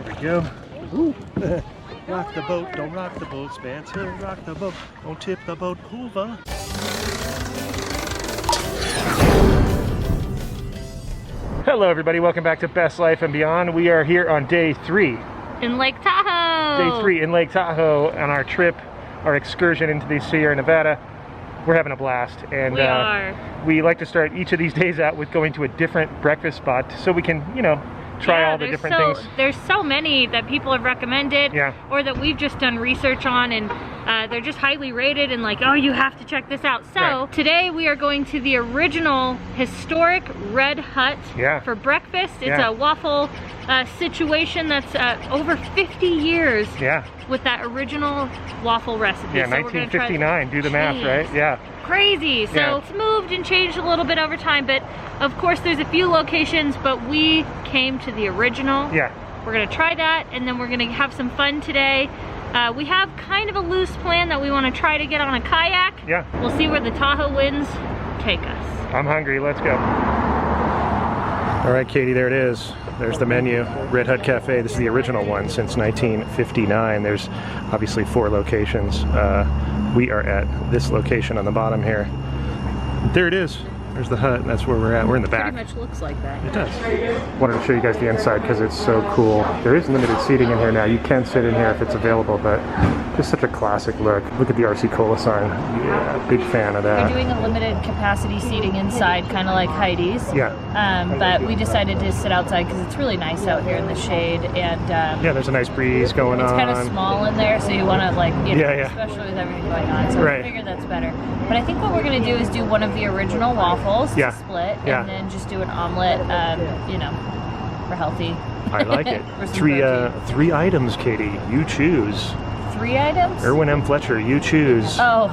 There we go. Ooh. Rock the boat, don't rock the boat, Spencer. Rock the boat, don't tip the boat over. Hello everybody, welcome back to Best Life and Beyond. We are here on day 3. In Lake Tahoe! Day 3 in Lake Tahoe on our trip, our excursion into the Sierra Nevada. We're having a blast. And we like to start each of these days out with going to a different breakfast spot so we can, you know, try all the different things. There's so many that people have recommended or that we've just done research on, and they're just highly rated and like, oh, you have to check this out. So today we are going to the original historic Red Hut for breakfast. It's a waffle situation that's over 50 years with that original waffle recipe. Yeah, so 1959, do the math, right? Yeah. Crazy. So it's moved and changed a little bit over time, but of course there's a few locations, but we came to the original. Yeah. We're gonna try that, and then we're gonna have some fun today. We have kind of a loose plan that we want to try to get on a kayak. Yeah. We'll see where the Tahoe winds take us. I'm hungry, let's go. All right, Katie, there it is. There's the menu, Red Hut Cafe. This is the original one since 1959. There's obviously 4 locations. We are at this location on the bottom here. There it is. There's the hut. That's where we're at. We're in the back. Pretty much looks like that. It does. Wanted to show you guys the inside because it's so cool. There is limited seating in here now. You can sit in here if it's available, but just such a classic look. Look at the RC Cola sign. Yeah, big fan of that. They're doing a limited capacity seating inside, kind of like Heidi's. Yeah. But we decided to sit outside because it's really nice out here in the shade, and yeah, there's a nice breeze going on. It's kind of small in there, so you want to like, you know, especially with everything going on. So I figured that's better. But I think what we're gonna do is do one of the original waffles to split, and then just do an omelet. You know, for healthy. I like it. 3 items, Katie. You choose. 3 items? Erwin M. Fletcher, you choose. Oh.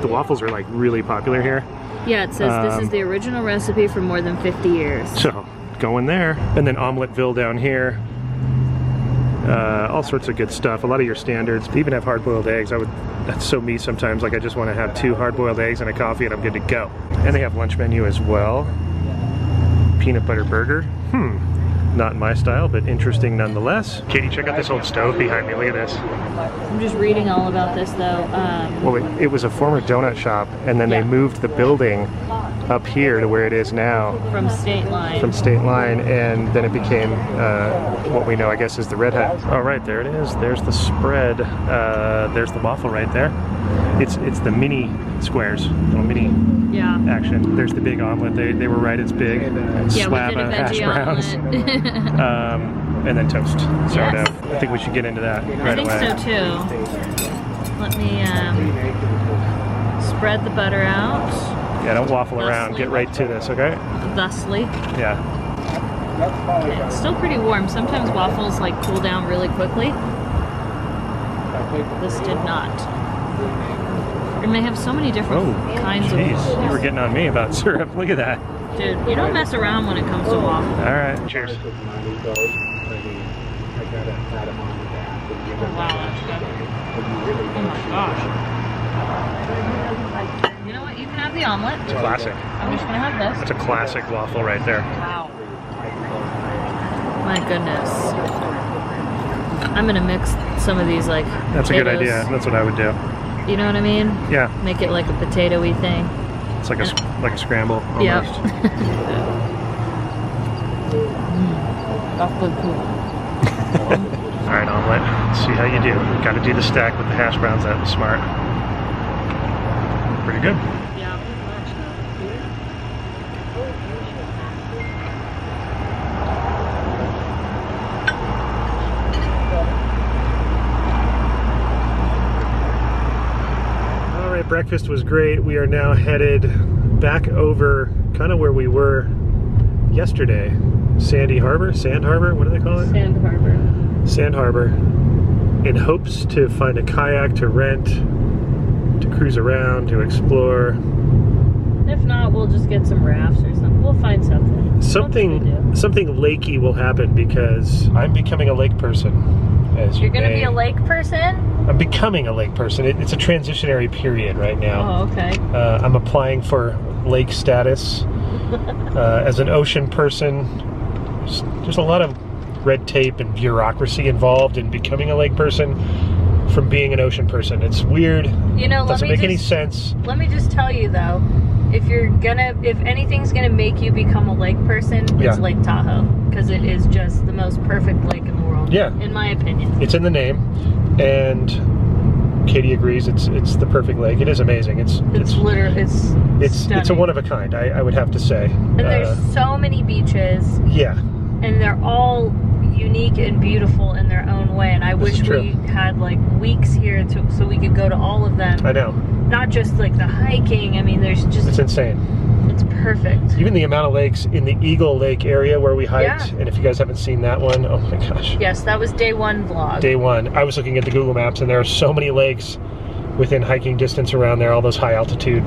The waffles are like really popular here. Yeah, it says this is the original recipe for more than 50 years. So, going there. And then Omeletville down here. All sorts of good stuff. A lot of your standards. They even have hard-boiled eggs. That's so me sometimes. Like I just want to have 2 hard-boiled eggs and a coffee and I'm good to go. And they have lunch menu as well. Peanut butter burger. Not my style, but interesting nonetheless. Katie, check out this old stove behind me. Look at this. I'm just reading all about this though. Well, it was a former donut shop, and then they moved the building up here to where it is now. From State Line. From State Line, and then it became what we know, I guess, is the Red Hut. All right, there it is. There's the spread. There's the waffle right there. It's the mini squares, little mini action. There's the big omelet. They were right. It's big. Slab of hash browns. And then toast. Sourdough. I think we should get into that right away. I think so too. Let me spread the butter out. Yeah, don't waffle around. Get right to this, okay? Thusly. Yeah. Okay, it's still pretty warm. Sometimes waffles like cool down really quickly. This did not. And they have so many different kinds of waffles. You were getting on me about syrup. Look at that. Dude, you don't mess around when it comes to waffles. All right, cheers. Oh, wow, that's good. Oh my gosh. You know what? You can have the omelet. It's a classic. I'm just gonna have this. That's a classic waffle right there. Wow. My goodness. I'm gonna mix some of these like That's potatoes. A good idea. That's what I would do. You know what I mean? Yeah. Make it like a potato-y thing. It's like a scramble almost. Yep. That's good too. All right, omelet. Let's see how you do. Got to do the stack with the hash browns. That was smart. Pretty good. Yeah. All right, breakfast was great. We are now headed back over kind of where we were yesterday. Sand Harbor? What do they call it? Sand Harbor. Sand Harbor, in hopes to find a kayak to rent, to cruise around, to explore. If not, we'll just get some rafts or something. We'll find something. Something lakey will happen because I'm becoming a lake person. You're going to be a lake person? I'm becoming a lake person. It's a transitionary period right now. Oh, okay. I'm applying for lake status as an ocean person. There's a lot of red tape and bureaucracy involved in becoming a lake person from being an ocean person. It's weird. You know, doesn't make any sense. Let me just tell you though, if anything's gonna make you become a lake person, it's Lake Tahoe, because it is just the most perfect lake in the world. Yeah, in my opinion. It's in the name, and Katie agrees. It's the perfect lake. It is amazing. It's a one of a kind. I would have to say. And there's so many beaches. Yeah. And they're all unique and beautiful in their own way. And I wish we had like weeks here so we could go to all of them. I know. Not just like the hiking. I mean, there's just. It's insane. It's perfect. Even the amount of lakes in the Eagle Lake area where we hiked, and if you guys haven't seen that one, oh my gosh. Yes, that was day one vlog. Day one. I was looking at the Google Maps, and there are so many lakes within hiking distance around there, all those high altitude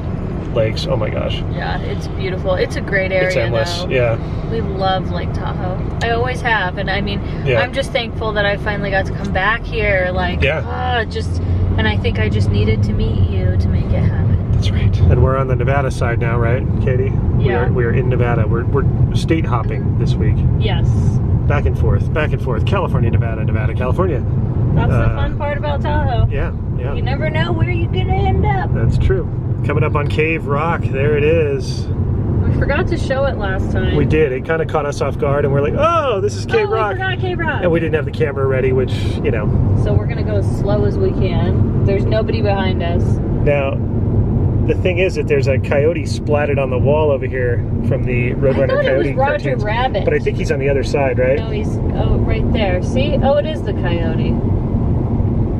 lakes. Oh my gosh. Yeah, it's beautiful. It's a great area. It's endless. Though. Yeah. We love Lake Tahoe. I always have, and I mean, I'm just thankful that I finally got to come back here. Like, and I think I just needed to meet you to make it happen. That's right. And we're on the Nevada side now, right, Katie? Yeah. We're in Nevada. We're state hopping this week. Yes. Back and forth, California, Nevada, Nevada, California. That's the fun part about Tahoe. Yeah, yeah. You never know where you're gonna end up. That's true. Coming up on Cave Rock, there it is. We forgot to show it last time. We did. It kind of caught us off guard, and we're like, oh, this is Cave Rock. We forgot Cave Rock. And we didn't have the camera ready, which, you know. So we're gonna go as slow as we can. There's nobody behind us. Now, the thing is that there's a coyote splatted on the wall over here from the Roadrunner Coyote cartoons. Roger Rabbit. But I think he's on the other side, right? No, he's right there. See? Oh, it is the coyote.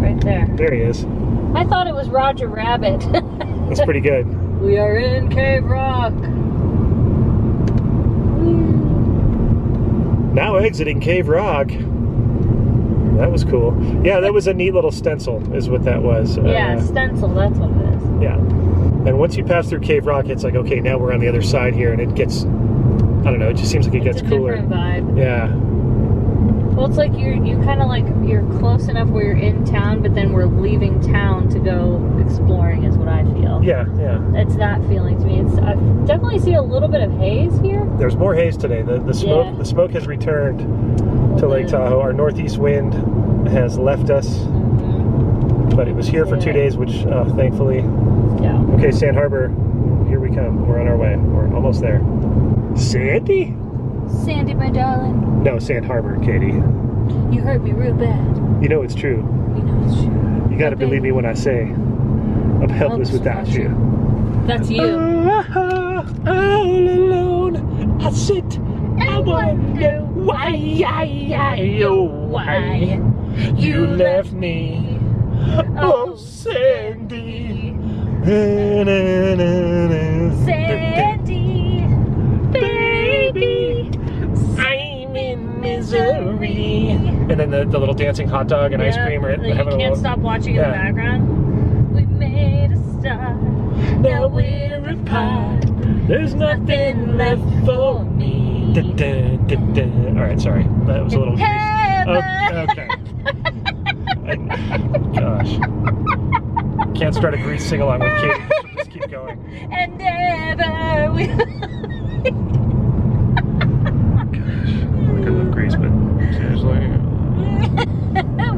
Right there. There he is. I thought it was Roger Rabbit. That's pretty good. We are in Cave Rock. Now exiting Cave Rock. That was cool. Yeah, that was a neat little stencil, is what that was. Yeah, stencil, that's what it is. Yeah. And once you pass through Cave Rock, it's like, okay, now we're on the other side here, and it gets, I don't know, it just seems like it gets cooler. It's a different vibe. Yeah. Well, it's like you kind of like, you're close enough where you're in town, but then we're leaving town to go exploring is what I feel. Yeah, yeah. It's that feeling to me. I definitely see a little bit of haze here. There's more haze today. The smoke has returned to Lake Tahoe. Our northeast wind has left us, but it was here for 2 days, which thankfully. Yeah. Okay, Sand Harbor, here we come. We're on our way. We're almost there. Sandy? Sandy, my darling. No, Sand Harbor, Katie. You hurt me real bad. You know it's true. You know it's true. You gotta believe me when I say I'm helpless without you. That's you. All alone, I sit and wonder why you left me. Oh, Sandy. Sandy, baby, I'm in misery. And then the little dancing hot dog and ice cream. Or you can't stop watching in the background. We made a start, now we're apart. There's nothing left for me. Alright, sorry. That was a little okay. Gosh. Can't start a Grease sing-along with Katie. So just keep going. And never will. Gosh. I love Grease, but seriously.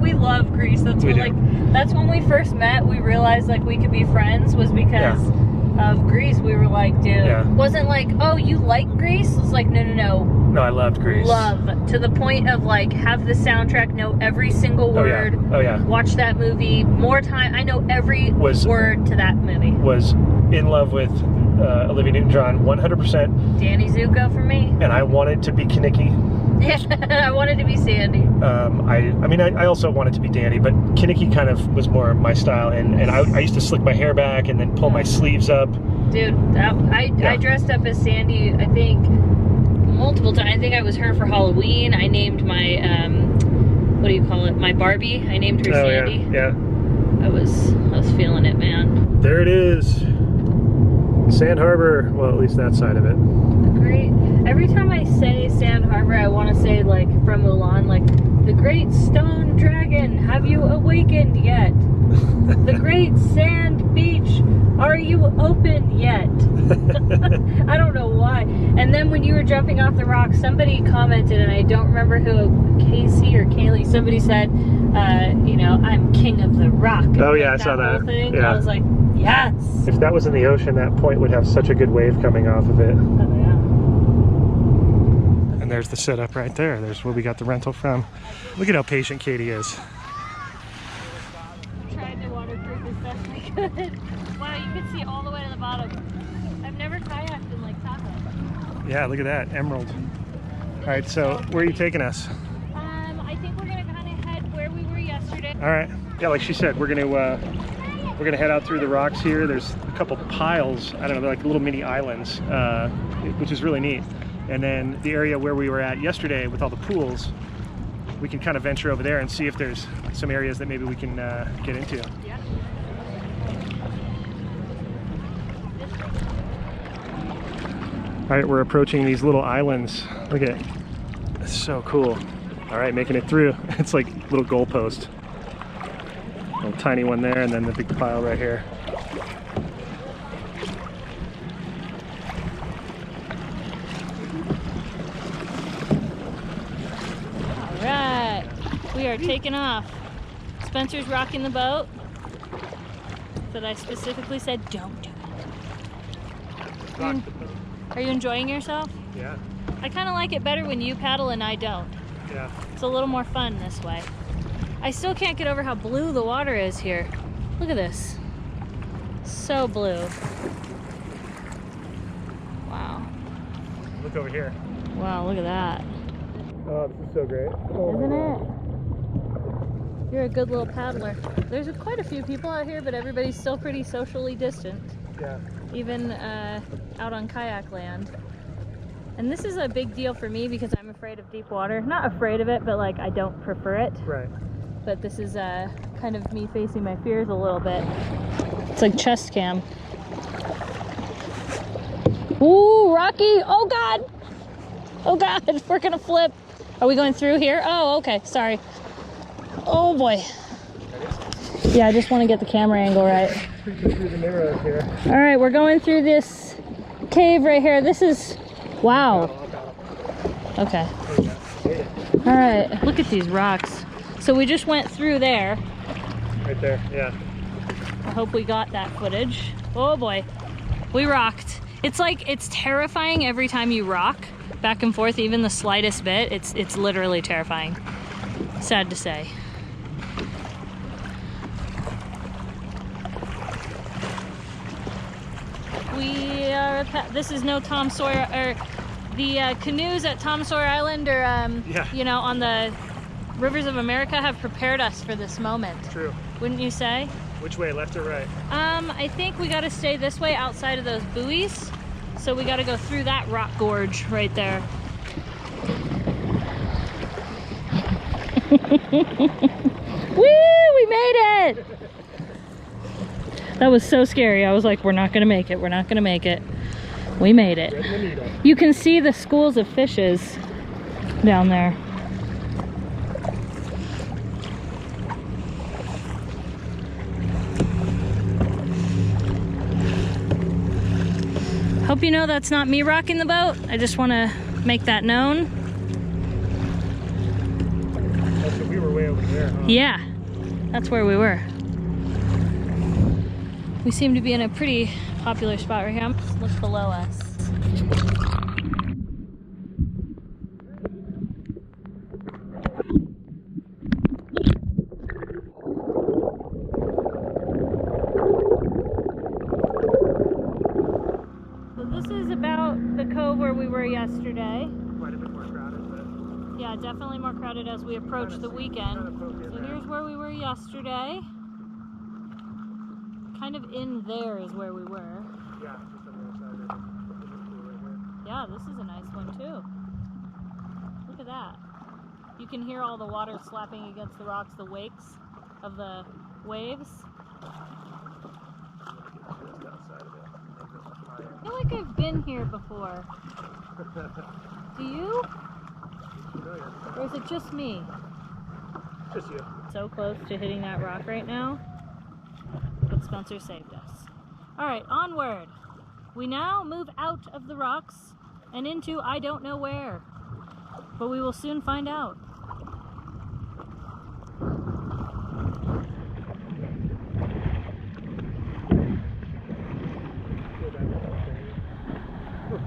We love Grease. That's that's when we first met. We realized like we could be friends was because of Grease. We were like, dude, wasn't like, oh, you like Grease? It was like, no. No, I loved Grease. Love, to the point of like, have the soundtrack, know every single word. Oh yeah. Watch that movie more time. I know every word to that movie. Was in love with Olivia Newton-John, 100%. Danny Zuko for me. And I wanted to be Kinnicky. Yeah, I wanted to be Sandy. I mean, I also wanted to be Danny, but Kinnicky kind of was more my style, and I used to slick my hair back and then pull my sleeves up. Dude, I dressed up as Sandy, I think, multiple times. I think I was her for Halloween. I named my, what do you call it, my Barbie. I named her Sandy. Yeah. I was feeling it, man. There it is. Sand Harbor, well, at least that side of it. Great. Every time I say Sand Harbor, I want to say, like, from Mulan, like, the great stone dragon, have you awakened yet? The great sand beach, are you open yet? I don't know why. And then when you were jumping off the rock, somebody commented, and I don't remember who, Casey or Kaylee, somebody said, you know, I'm king of the rock. Oh yeah, I saw that. Thing. Yeah. I was like, yes. If that was in the ocean, that point would have such a good wave coming off of it. Oh yeah. And there's the setup right there. There's where we got the rental from. Look at how patient Katie is. I tried to waterproof as best I could. Wow, you could see all the way to the bottom. I've never kayaked in like Tahoe. Yeah, look at that, emerald. All right, so where are you taking us? I think we're gonna kind of head where we were yesterday. All right. Yeah, like she said, we're gonna head out through the rocks here. There's a couple piles. I don't know, they're like little mini islands, which is really neat. And then the area where we were at yesterday with all the pools, we can kind of venture over there and see if there's some areas that maybe we can get into. Yeah. All right, we're approaching these little islands. Look at it. It's so cool. All right, making it through. It's like little goalpost. Little tiny one there, and then the big pile right here. All right, we are taking off. Spencer's rocking the boat. But I specifically said, don't do it. Are you enjoying yourself? Yeah. I kind of like it better when you paddle and I don't. Yeah. It's a little more fun this way. I still can't get over how blue the water is here. Look at this. So blue. Wow. Look over here. Wow, look at that. Oh, this is so great. Isn't it? You're a good little paddler. There's quite a few people out here, but everybody's still pretty socially distant. Yeah. Even out on kayak land. And this is a big deal for me because I'm afraid of deep water. Not afraid of it, but like I don't prefer it. Right. But this is kind of me facing my fears a little bit. It's like chest cam. Ooh, rocky! Oh God! Oh God, we're gonna flip. Are we going through here? Oh, okay, sorry. Oh boy. Yeah, I just want to get the camera angle right. Through the narrows here. All right, we're going through this cave right here. This is, wow. Okay. All right, look at these rocks. So we just went through there. Right there, yeah. I hope we got that footage. Oh boy, we rocked. It's like, it's terrifying every time you rock back and forth, even the slightest bit. It's literally terrifying. Sad to say. We are, this is no Tom Sawyer, or the canoes at Tom Sawyer Island, or, yeah. you know, on the rivers of America have prepared us for this moment. True. Wouldn't you say? Which way, left or right? I think we gotta stay this way outside of those buoys. So we gotta go through that rock gorge right there. Woo! We made it! That was so scary. I was like, we're not gonna make it. We're not gonna make it. We made it. You can see the schools of fishes down there. Hope you know that's not me rocking the boat. I just want to make that known. Oh, so we were way over there, huh? Yeah, that's where we were. We seem to be in a pretty popular spot right here. Just look below us. The cove where we were yesterday. Quite a bit more crowded, but yeah, definitely more crowded as we approach the weekend. So here's where we were yesterday. Kind of in there is where we were. Yeah, just on the other side of the pool right here. Yeah, this is a nice one too. Look at that. You can hear all the water slapping against the rocks, the wakes of the waves. I feel like I've been here before. Do you? Or is it just me? Just you. So close to hitting that rock right now, but Spencer saved us. All right, onward. We now move out of the rocks and into I don't know where, but we will soon find out.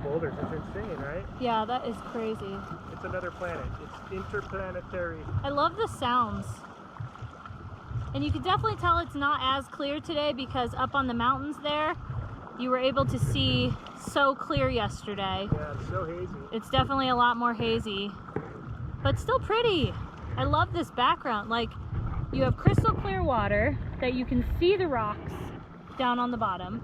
Boulders, it's insane, right? Yeah, that is crazy. It's another planet. It's interplanetary. I love the sounds. And you can definitely tell it's not as clear today because up on the mountains there, you were able to see so clear yesterday. Yeah, it's so hazy. It's definitely a lot more hazy, but still pretty. I love this background. Like, you have crystal clear water that you can see the rocks down on the bottom.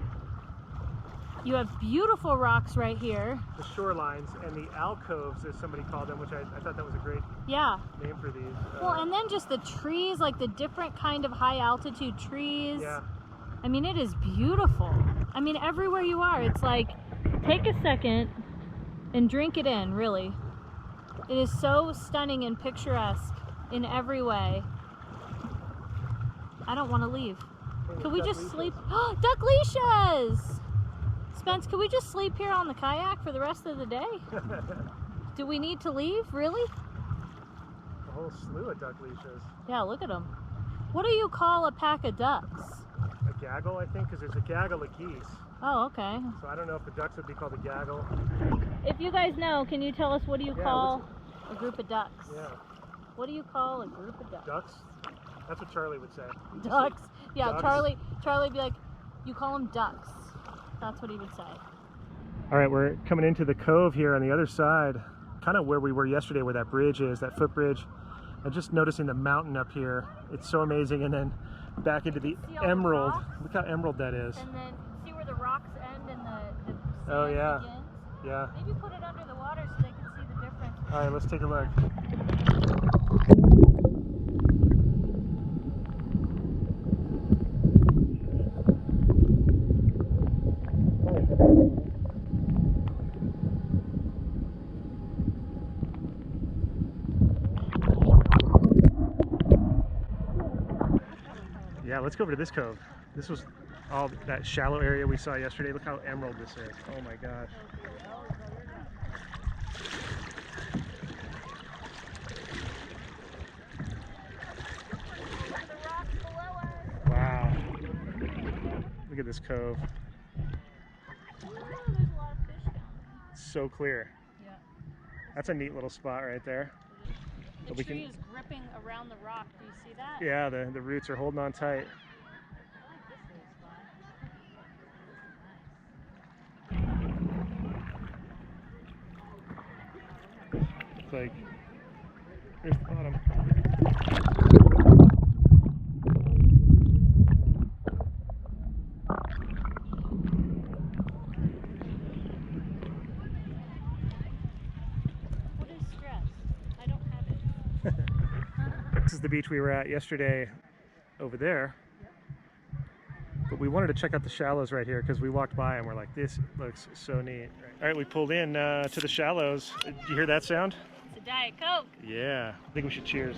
You have beautiful rocks right here. The shorelines and the alcoves, as somebody called them, which I thought that was a great name for these. Well, and then just the trees, like the different kind of high altitude trees. Yeah. I mean, it is beautiful. I mean, everywhere you are, it's like, take a second and drink it in, really. It is so stunning and picturesque in every way. I don't want to leave. Could we just sleep? Oh, duck leashes! Spence, could we just sleep here on the kayak for the rest of the day? Do we need to leave? Really? A whole slew of duck leashes. Yeah, look at them. What do you call a pack of ducks? A gaggle, I think, because there's a gaggle of geese. Oh, okay. So I don't know if the ducks would be called a gaggle. If you guys know, can you tell us what do you call a group of ducks? Yeah. What do you call a group of ducks? Ducks? That's what Charlie would say. Ducks. Yeah, ducks. Charlie would be like, you call them ducks. That's what he would say. All right, we're coming into the cove here on the other side, kind of where we were yesterday, where that bridge is, that footbridge. And just noticing the mountain up here. It's so amazing. And then back into the emerald. Look how emerald that is. And then see where the rocks end and the sand begins? Yeah. Maybe put it under the water so they can see the difference. All right, let's take a look. Yeah, let's go over to this cove. This was all that shallow area we saw yesterday. Look how emerald this is. Oh my gosh. Wow. Look at this cove. Oh, there's a lot of fish down there. So clear. Yeah. That's a neat little spot right there. The tree is gripping around the rock. Do you see that? Yeah, the roots are holding on tight. It's like, here's the bottom. What is stress? I don't have it. This is the beach we were at yesterday over there. But we wanted to check out the shallows right here because we walked by and we're like, this looks so neat. All right, we pulled in to the shallows. Did you hear that sound? It's a Diet Coke. Yeah, I think we should cheers.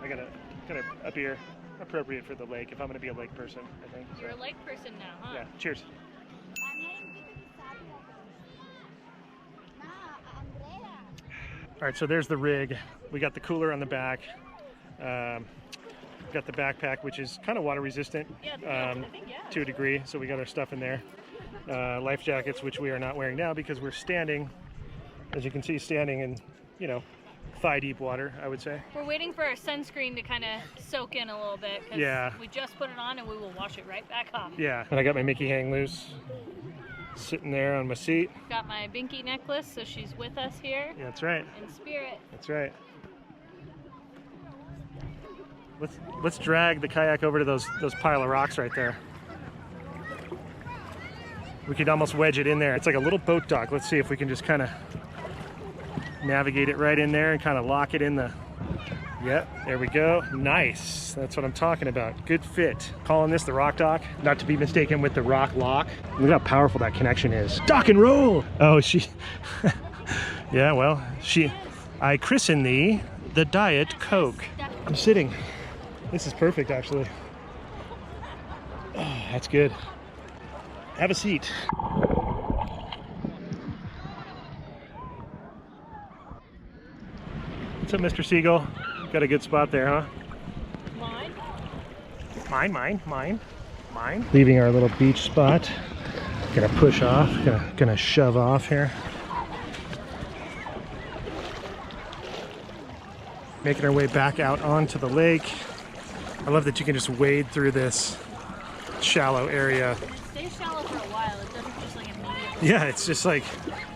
I got a kind of up here, appropriate for the lake if I'm going to be a lake person, I think. So. You're a lake person now, huh? Yeah, cheers. All right, so there's the rig. We got the cooler on the back. Got the backpack, which is kind of water resistant to a degree, so we got our stuff in there. Life jackets, which we are not wearing now because we're standing, as you can see, standing in, you know, thigh deep water, I would say. We're waiting for our sunscreen to kind of soak in a little bit because we just put it on and we will wash it right back off. Yeah, and I got my Mickey hang loose sitting there on my seat. Got my Binky necklace, so she's with us here. Yeah, that's right. In spirit. That's right. Let's drag the kayak over to those pile of rocks right there. We could almost wedge it in there. It's like a little boat dock. Let's see if we can just kind of navigate it right in there and kind of lock it in the... Yep, there we go. Nice. That's what I'm talking about. Good fit. Calling this the rock dock, not to be mistaken with the rock lock. Look how powerful that connection is. Dock and roll! Oh, she... Yeah, well, I christen thee the Diet Coke. I'm sitting. This is perfect, actually. Oh, that's good. Have a seat. What's up, Mr. Seagull? Got a good spot there, huh? Mine. Leaving our little beach spot. Gonna push off, gonna shove off here. Making our way back out onto the lake. I love that you can just wade through this shallow area. And it stays shallow for a while. It doesn't just like immediately. Yeah, it's just like,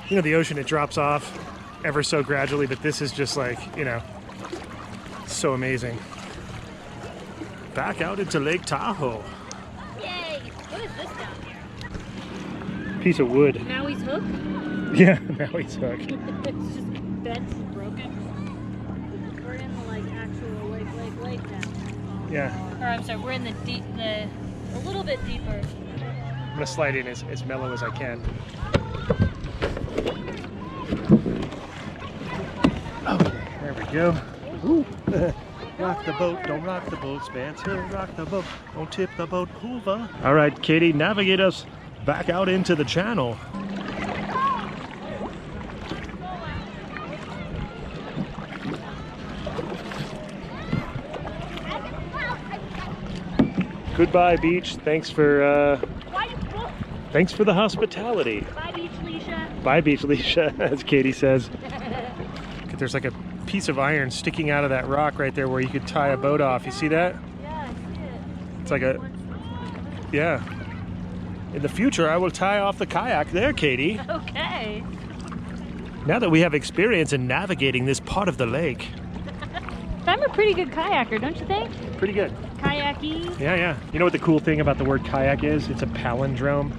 you know, the ocean, it drops off ever so gradually, but this is just like, you know, so amazing. Back out into Lake Tahoe. Yay! What is this down here? Piece of wood. Maui's hook? Yeah, Maui's hook. It's just bent and broken. We're in the like actual lake now. Yeah. Or I'm sorry, we're in the a little bit deeper. I'm gonna slide in as mellow as I can. Okay, there we go. Ooh. Rock the boat, don't rock the boat, Spence Hill, rock the boat, don't tip the boat over. All right, Katie, navigate us back out into the channel. Goodbye, beach. Thanks for the hospitality. Bye, Beach Leisha. Bye, Beach Leisha, as Katie says. There's like a piece of iron sticking out of that rock right there where you could tie a boat off. You see that? Yeah, I see it. It's like a, yeah. In the future, I will tie off the kayak there, Katie. Okay. Now that we have experience in navigating this part of the lake. I'm a pretty good kayaker, don't you think? Pretty good. Kayaking. Yeah. You know what the cool thing about the word kayak is? It's a palindrome.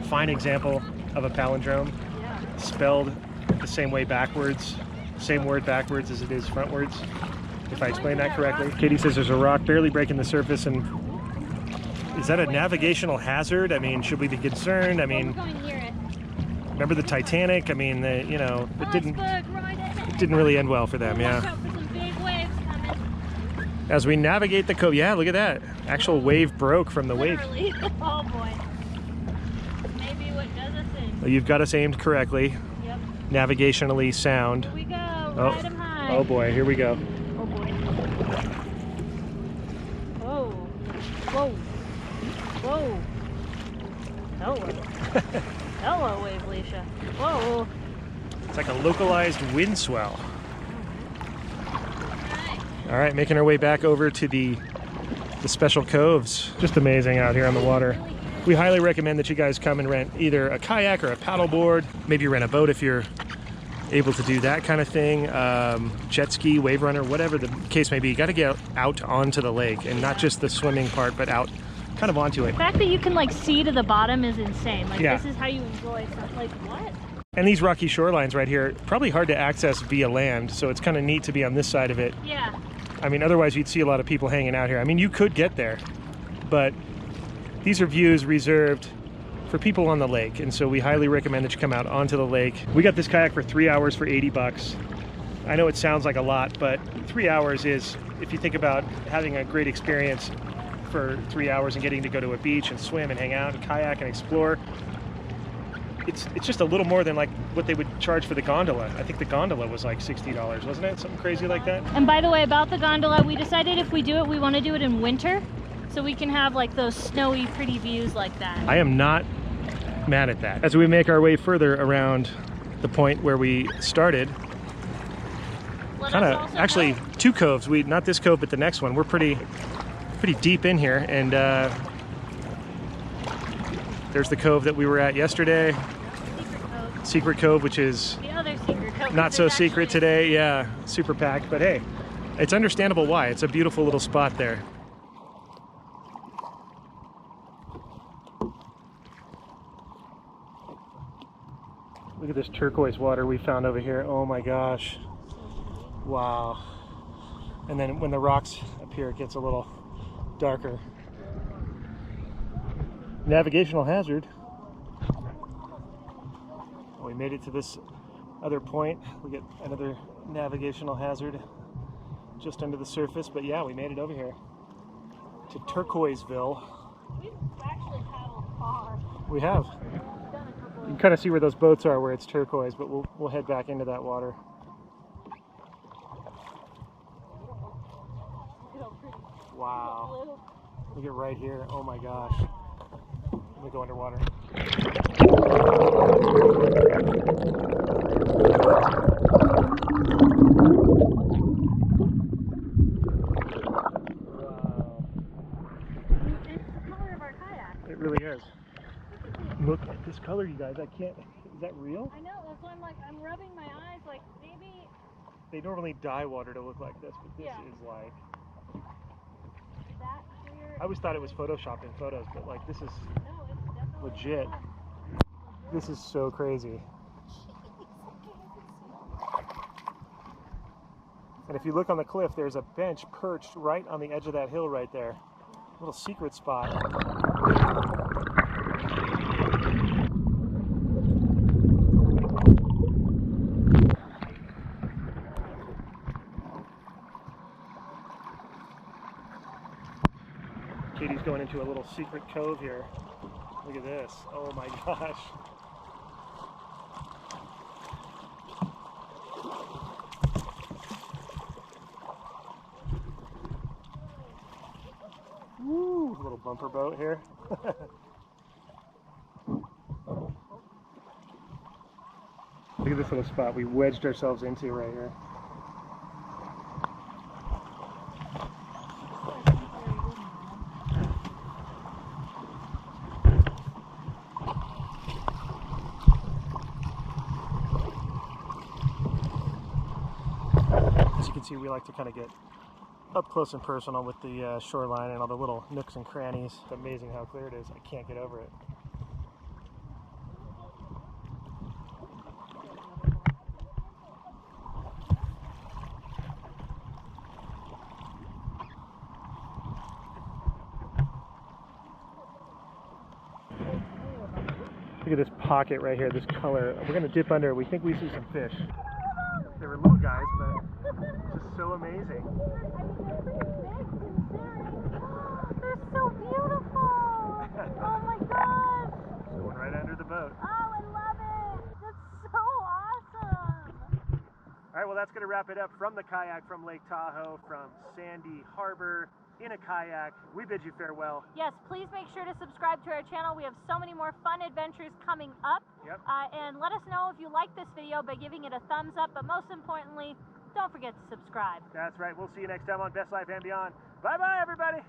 Fine example of a palindrome. Yeah. Spelled the same way backwards. Same word backwards as it is frontwards, if I explain that correctly. Katie says there's a rock barely breaking the surface, and is that a navigational hazard? I mean, should we be concerned? I mean, remember the Titanic? I mean, you know, it didn't really end well for them, yeah. As we navigate the cove, yeah, look at that. Actual wave broke from the wake. Oh boy. Maybe what does us in. Well, you've got us aimed correctly. Yep. Navigationally sound. Here we go. Ride 'em high. Oh boy, here we go. Oh boy. Whoa. Whoa. Whoa. Hello. Hello, Wave Leisha. Whoa. It's like a localized wind swell. All right, making our way back over to the special coves. Just amazing out here on the water. We highly recommend that you guys come and rent either a kayak or a paddleboard. Maybe rent a boat if you're able to do that kind of thing. Jet ski, wave runner, whatever the case may be. You got to get out onto the lake, and not just the swimming part, but out kind of onto it. The fact that you can like see to the bottom is insane. Like yeah. This is how you enjoy stuff. Like what? And these rocky shorelines right here, probably hard to access via land, so it's kind of neat to be on this side of it. Yeah. I mean, otherwise you'd see a lot of people hanging out here. I mean, you could get there, but these are views reserved for people on the lake, and so we highly recommend that you come out onto the lake. We got this kayak for 3 hours for 80 bucks. I know it sounds like a lot, but 3 hours is, if you think about having a great experience for 3 hours and getting to go to a beach and swim and hang out and kayak and explore, it's just a little more than like what they would charge for the gondola. I think the gondola was like $60, wasn't it? Something crazy like that. And by the way, about the gondola, we decided if we do it, we want to do it in winter, so we can have like those snowy, pretty views like that. I am not mad at that. As we make our way further around the point where we started, kind of actually two coves. Not this cove, but the next one. We're pretty deep in here, and there's the cove that we were at yesterday. Secret Cove, which is the other secret cove. Not so secret today. Yeah, super packed, but hey, it's understandable why. It's a beautiful little spot there. Look at this turquoise water we found over here. Oh my gosh. Wow. And then when the rocks appear, it gets a little darker. Navigational hazard. We made it to this other point. We get another navigational hazard just under the surface, but yeah, we made it over here to Turquoiseville. We've actually paddled far. we have. You can kind of see where those boats are, where it's turquoise, but we'll head back into that water. Wow. Look at right here. Oh my gosh. Let me go underwater. Wow. It's the color of our kayak. It really is. Look at this color, you guys. I can't. Is that real? I know. That's why I'm like, I'm rubbing my eyes. Like maybe. They normally dye water to look like this, but this is like. That clear. I always thought it was photoshopped in photos, but like this is No, it's definitely legit. This is so crazy. And if you look on the cliff, there's a bench perched right on the edge of that hill right there. Little secret spot. Katie's going into a little secret cove here. Look at this. Oh my gosh. Woo! Little bumper boat here. Look at this little spot we wedged ourselves into right here. As you can see, we like to kind of get up close and personal with the shoreline and all the little nooks and crannies. It's amazing how clear it is. I can't get over it. Look at this pocket right here, this color. We're going to dip under. We think we see some fish. They were little guys, but just so amazing. They're so beautiful. Oh my gosh. Going right under the boat. Oh, I love it. That's so awesome. All right, well, that's going to wrap it up from the kayak from Lake Tahoe, from Sandy Harbor, in a kayak. We bid you farewell. Yes, please make sure to subscribe to our channel. We have so many more fun adventures coming up. Yep. And let us know if you like this video by giving it a thumbs up, but most importantly, don't forget to subscribe. That's right. We'll see you next time on Best Life and Beyond. Bye-bye, everybody.